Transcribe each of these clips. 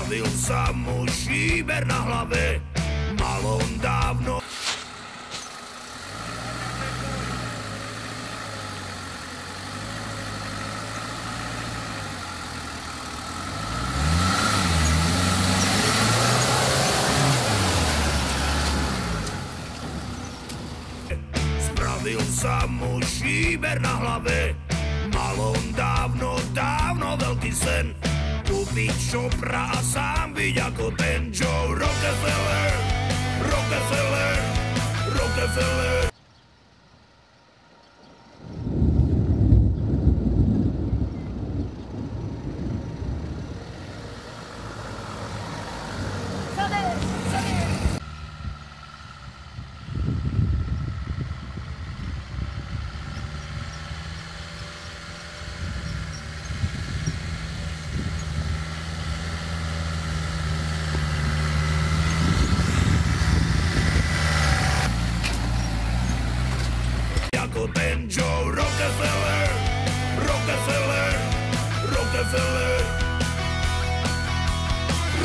Spravil sa mu šíber na hlave, mal on dávno. Spravil sa mu šíber na hlave, mal on dávno veľký sen. Kúpiť šopra a sám byť ako ten Joe Rockefeller, Rockefeller, Rockefeller. Ten Joe Rockefeller, Rockefeller, Rockefeller,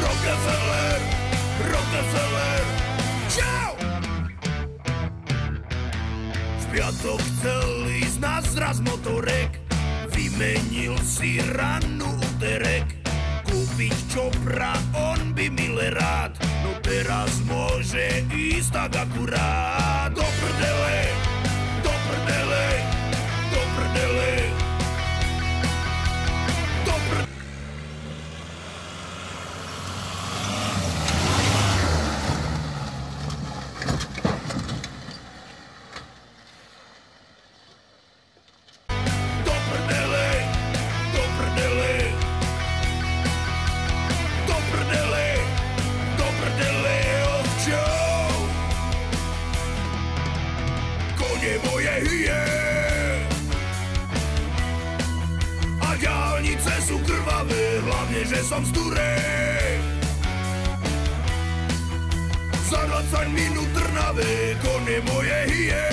Rockefeller, Rockefeller, čau! V piatok chcel ísť na zraz motorek, vymenil si rannú úterek. Kúpiť čopra, on by mile rád, no teraz môže ísť tak akurát. Do prdele, do prdele, do prdele, do prdele. Do prdele, do prdele, do prdele, do prdele, ovčou. Kone moje hyje a diaľnice sú krvavé, hlavne, že som z Turej. Za 20 minút Trnave, kone moje hyje.